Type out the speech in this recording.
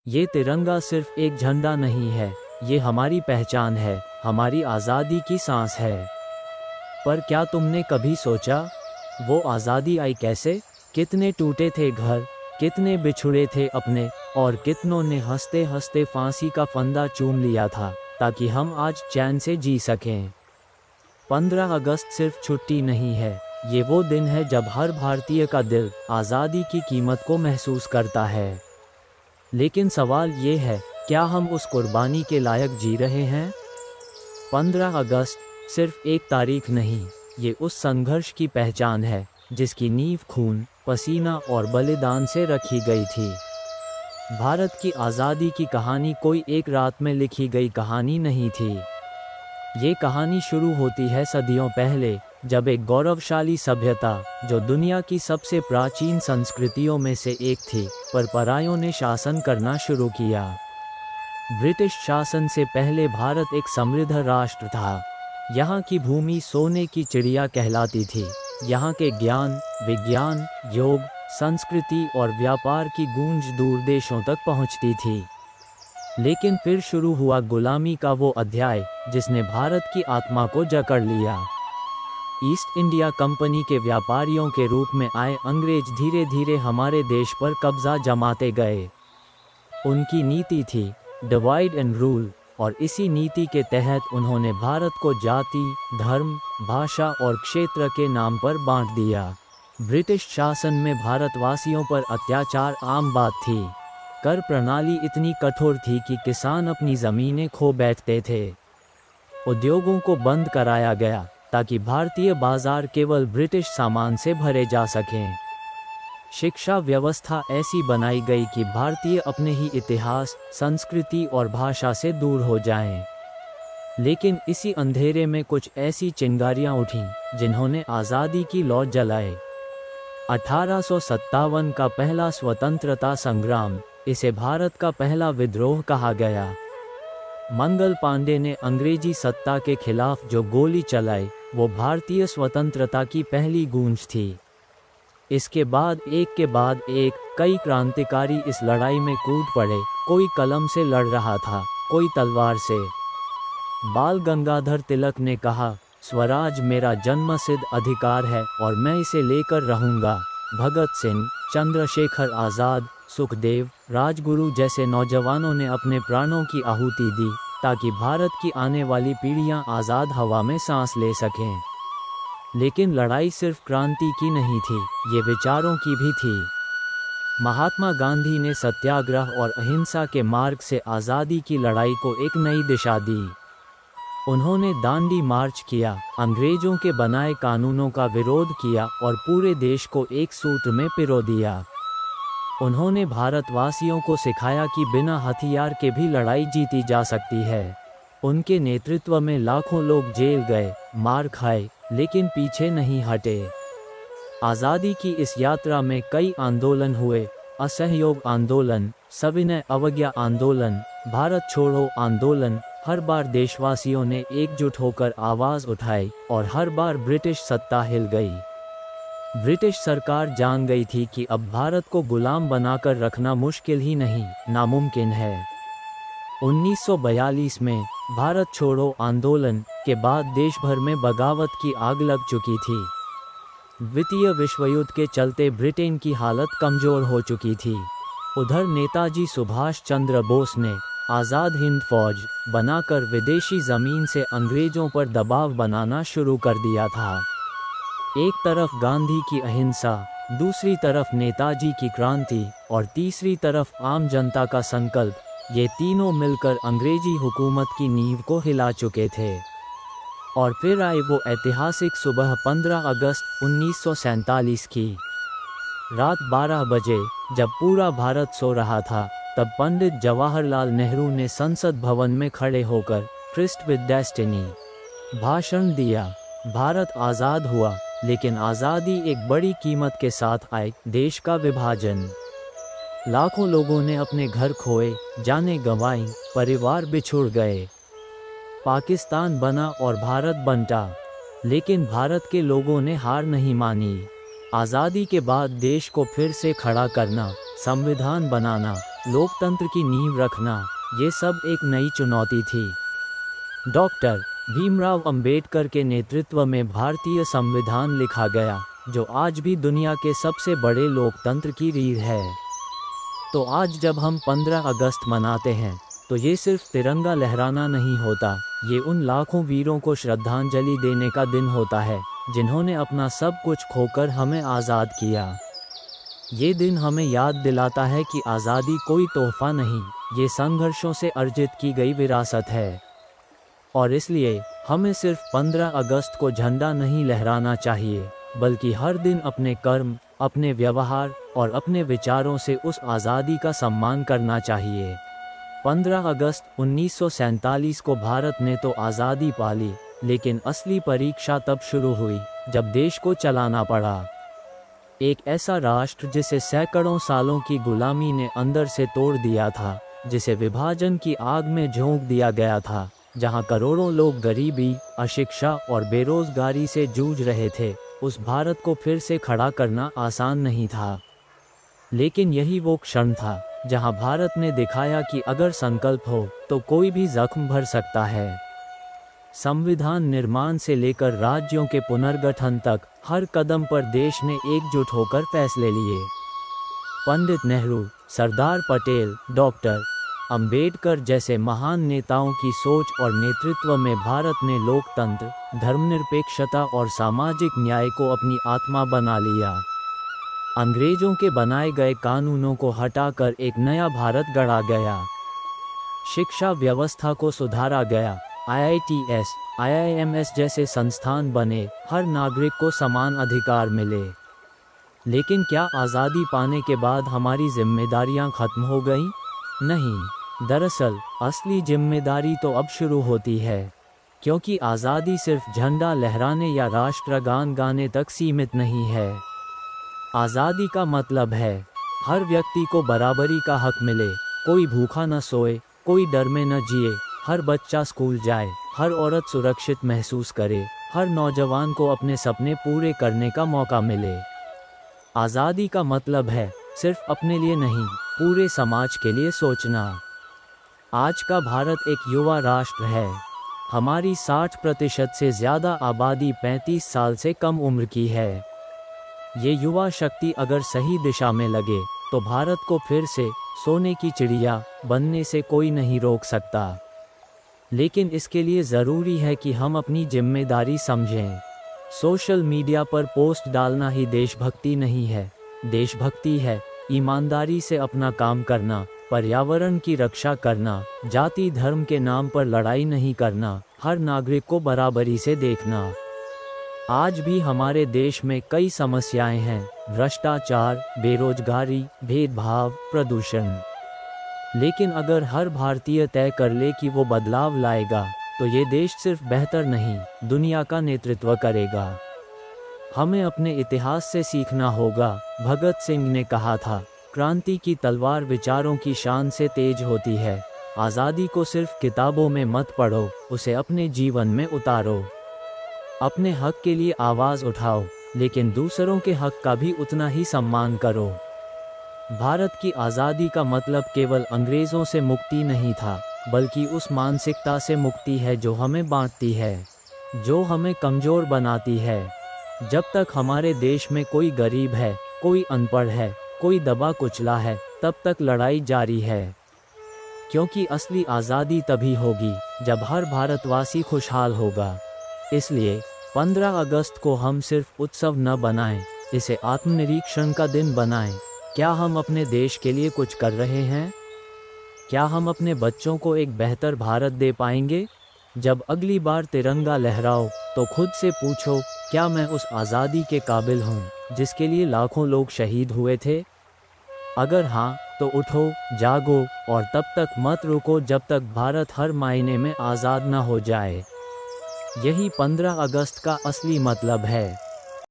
ये तिरंगा सिर्फ एक झंडा नहीं है, ये हमारी पहचान है, हमारी आज़ादी की सांस है। पर क्या तुमने कभी सोचा, वो आज़ादी आई कैसे? कितने टूटे थे घर, कितने बिछुड़े थे अपने, और कितनों ने हंसते हंसते फांसी का फंदा चूम लिया था, ताकि हम आज चैन से जी सकें। 15 अगस्त सिर्फ छुट्टी नहीं है, ये वो दिन है जब हर भारतीय का दिल आज़ादी की कीमत को महसूस करता है। लेकिन सवाल ये है, क्या हम उस कुर्बानी के लायक जी रहे हैं? 15 अगस्त सिर्फ एक तारीख नहीं, ये उस संघर्ष की पहचान है जिसकी नींव खून, पसीना और बलिदान से रखी गई थी। भारत की आज़ादी की कहानी कोई एक रात में लिखी गई कहानी नहीं थी। ये कहानी शुरू होती है सदियों पहले, जब एक गौरवशाली सभ्यता, जो दुनिया की सबसे प्राचीन संस्कृतियों में से एक थी, पर परायों ने शासन करना शुरू किया। ब्रिटिश शासन से पहले भारत एक समृद्ध राष्ट्र था। यहाँ की भूमि सोने की चिड़िया कहलाती थी। यहाँ के ज्ञान, विज्ञान, योग, संस्कृति और व्यापार की गूंज दूर देशों तक पहुँचती थी। लेकिन फिर शुरू हुआ गुलामी का वो अध्याय, जिसने भारत की आत्मा को जकड़ लिया। ईस्ट इंडिया कंपनी के व्यापारियों के रूप में आए अंग्रेज धीरे धीरे हमारे देश पर कब्जा जमाते गए। उनकी नीति थी डिवाइड एंड रूल, और इसी नीति के तहत उन्होंने भारत को जाति, धर्म, भाषा और क्षेत्र के नाम पर बांट दिया। ब्रिटिश शासन में भारतवासियों पर अत्याचार आम बात थी। कर प्रणाली इतनी कठोर थी कि किसान अपनी ज़मीनें खो बैठते थे। उद्योगों को बंद कराया गया ताकि भारतीय बाजार केवल ब्रिटिश सामान से भरे जा सकें। शिक्षा व्यवस्था ऐसी बनाई गई कि भारतीय अपने ही इतिहास, संस्कृति और भाषा से दूर हो जाएं। लेकिन इसी अंधेरे में कुछ ऐसी चिंगारियां उठीं जिन्होंने आज़ादी की लौ जलाई। 1857 का पहला स्वतंत्रता संग्राम, इसे भारत का पहला विद्रोह कहा गया। मंगल पांडे ने अंग्रेजी सत्ता के खिलाफ जो गोली चलाई, वो भारतीय स्वतंत्रता की पहली गूंज थी। इसके बाद एक कई क्रांतिकारी इस लड़ाई में कूद पड़े। कोई कलम से लड़ रहा था, कोई तलवार से। बाल गंगाधर तिलक ने कहा, स्वराज मेरा जन्मसिद्ध अधिकार है और मैं इसे लेकर रहूंगा। भगत सिंह, चंद्रशेखर आज़ाद, सुखदेव, राजगुरु जैसे नौजवानों ने अपने प्राणों की आहुति दी ताकि भारत की आने वाली पीढ़ियां आज़ाद हवा में सांस ले सकें। लेकिन लड़ाई सिर्फ क्रांति की नहीं थी, ये विचारों की भी थी। महात्मा गांधी ने सत्याग्रह और अहिंसा के मार्ग से आज़ादी की लड़ाई को एक नई दिशा दी। उन्होंने दांडी मार्च किया, अंग्रेजों के बनाए कानूनों का विरोध किया और पूरे देश को एक सूत्र में पिरो दिया। उन्होंने भारतवासियों को सिखाया कि बिना हथियार के भी लड़ाई जीती जा सकती है। उनके नेतृत्व में लाखों लोग जेल गए, मार खाए, लेकिन पीछे नहीं हटे। आज़ादी की इस यात्रा में कई आंदोलन हुए, असहयोग आंदोलन, सविनय अवज्ञा आंदोलन, भारत छोड़ो आंदोलन। हर बार देशवासियों ने एकजुट होकर आवाज़ उठाई और हर बार ब्रिटिश सत्ता हिल गई। ब्रिटिश सरकार जान गई थी कि अब भारत को गुलाम बनाकर रखना मुश्किल ही नहीं, नामुमकिन है। 1942 में भारत छोड़ो आंदोलन के बाद देश भर में बगावत की आग लग चुकी थी। द्वितीय विश्व युद्ध के चलते ब्रिटेन की हालत कमज़ोर हो चुकी थी। उधर नेताजी सुभाष चंद्र बोस ने आज़ाद हिंद फौज बनाकर विदेशी ज़मीन से अंग्रेज़ों पर दबाव बनाना शुरू कर दिया था। एक तरफ गांधी की अहिंसा, दूसरी तरफ नेताजी की क्रांति और तीसरी तरफ आम जनता का संकल्प, ये तीनों मिलकर अंग्रेजी हुकूमत की नींव को हिला चुके थे। और फिर आई वो ऐतिहासिक सुबह 15 अगस्त 1947 की। रात 12 बजे जब पूरा भारत सो रहा था, तब पंडित जवाहरलाल नेहरू ने संसद भवन में खड़े होकर ट्रिस्ट विद डेस्टिनी भाषण दिया। भारत आज़ाद हुआ, लेकिन आज़ादी एक बड़ी कीमत के साथ आई, देश का विभाजन। लाखों लोगों ने अपने घर खोए, जानें गंवाईं, परिवार बिछुड़ गए। पाकिस्तान बना और भारत बंटा, लेकिन भारत के लोगों ने हार नहीं मानी। आज़ादी के बाद देश को फिर से खड़ा करना, संविधान बनाना लोकतंत्र की नींव रखना, ये सब एक नई चुनौती थी। डॉक्टर भीमराव अंबेडकर के नेतृत्व में भारतीय संविधान लिखा गया, जो आज भी दुनिया के सबसे बड़े लोकतंत्र की रीढ़ है। तो आज जब हम 15 अगस्त मनाते हैं, तो ये सिर्फ तिरंगा लहराना नहीं होता, ये उन लाखों वीरों को श्रद्धांजलि देने का दिन होता है, जिन्होंने अपना सब कुछ खोकर हमें आज़ाद किया। ये दिन हमें याद दिलाता है कि आज़ादी कोई तोहफा नहीं, ये संघर्षों से अर्जित की गई विरासत है। और इसलिए हमें सिर्फ 15 अगस्त को झंडा नहीं लहराना चाहिए, बल्कि हर दिन अपने कर्म, अपने व्यवहार और अपने विचारों से उस आज़ादी का सम्मान करना चाहिए। 15 अगस्त 1947 को भारत ने तो आज़ादी पाली, लेकिन असली परीक्षा तब शुरू हुई जब देश को चलाना पड़ा। एक ऐसा राष्ट्र जिसे सैकड़ों सालों की गुलामी ने अंदर से तोड़ दिया था, जिसे विभाजन की आग में झोंक दिया गया था, जहां करोड़ों लोग गरीबी, अशिक्षा और बेरोजगारी से जूझ रहे थे, उस भारत को फिर से खड़ा करना आसान नहीं था। लेकिन यही वो क्षण था जहां भारत ने दिखाया कि अगर संकल्प हो तो कोई भी जख्म भर सकता है। संविधान निर्माण से लेकर राज्यों के पुनर्गठन तक हर कदम पर देश ने एकजुट होकर फैसले लिए। पंडित नेहरू, सरदार पटेल, डॉक्टर अंबेडकर जैसे महान नेताओं की सोच और नेतृत्व में भारत ने लोकतंत्र, धर्मनिरपेक्षता और सामाजिक न्याय को अपनी आत्मा बना लिया। अंग्रेजों के बनाए गए कानूनों को हटाकर एक नया भारत गढ़ा गया। शिक्षा व्यवस्था को सुधारा गया, IITs, IIMs जैसे संस्थान बने, हर नागरिक को समान अधिकार मिले। लेकिन क्या आज़ादी पाने के बाद हमारी जिम्मेदारियां खत्म हो गईं? नहीं, दरअसल असली जिम्मेदारी तो अब शुरू होती है, क्योंकि आज़ादी सिर्फ झंडा लहराने या राष्ट्रगान गाने तक सीमित नहीं है। आज़ादी का मतलब है हर व्यक्ति को बराबरी का हक मिले, कोई भूखा न सोए, कोई डर में न जिए, हर बच्चा स्कूल जाए, हर औरत सुरक्षित महसूस करे, हर नौजवान को अपने सपने पूरे करने का मौका मिले। आज़ादी का मतलब है सिर्फ अपने लिए नहीं, पूरे समाज के लिए सोचना। आज का भारत एक युवा राष्ट्र है। हमारी 60% से ज़्यादा आबादी 35 साल से कम उम्र की है। ये युवा शक्ति अगर सही दिशा में लगे तो भारत को फिर से सोने की चिड़िया बनने से कोई नहीं रोक सकता। लेकिन इसके लिए ज़रूरी है कि हम अपनी जिम्मेदारी समझें। सोशल मीडिया पर पोस्ट डालना ही देशभक्ति नहीं है। देशभक्ति है ईमानदारी से अपना काम करना, पर्यावरण की रक्षा करना, जाति धर्म के नाम पर लड़ाई नहीं करना, हर नागरिक को बराबरी से देखना। आज भी हमारे देश में कई समस्याएं हैं, भ्रष्टाचार, बेरोजगारी, भेदभाव, प्रदूषण। लेकिन अगर हर भारतीय तय कर ले कि वो बदलाव लाएगा, तो ये देश सिर्फ बेहतर नहीं, दुनिया का नेतृत्व करेगा। हमें अपने इतिहास से सीखना होगा। भगत सिंह ने कहा था, क्रांति की तलवार विचारों की शान से तेज होती है। आज़ादी को सिर्फ किताबों में मत पढ़ो, उसे अपने जीवन में उतारो। अपने हक के लिए आवाज़ उठाओ, लेकिन दूसरों के हक का भी उतना ही सम्मान करो। भारत की आज़ादी का मतलब केवल अंग्रेज़ों से मुक्ति नहीं था, बल्कि उस मानसिकता से मुक्ति है जो हमें बांटती है, जो हमें कमज़ोर बनाती है। जब तक हमारे देश में कोई गरीब है, कोई अनपढ़ है, कोई दबा कुचला है, तब तक लड़ाई जारी है। क्योंकि असली आज़ादी तभी होगी जब हर भारतवासी खुशहाल होगा। इसलिए 15 अगस्त को हम सिर्फ उत्सव न बनाएं, इसे आत्मनिरीक्षण का दिन बनाएं। क्या हम अपने देश के लिए कुछ कर रहे हैं? क्या हम अपने बच्चों को एक बेहतर भारत दे पाएंगे? जब अगली बार तिरंगा लहराओ तो खुद से पूछो, क्या मैं उस आज़ादी के काबिल हूँ जिसके लिए लाखों लोग शहीद हुए थे? अगर हाँ, तो उठो, जागो और तब तक मत रुको जब तक भारत हर मायने में आज़ाद न हो जाए। यही 15 अगस्त का असली मतलब है।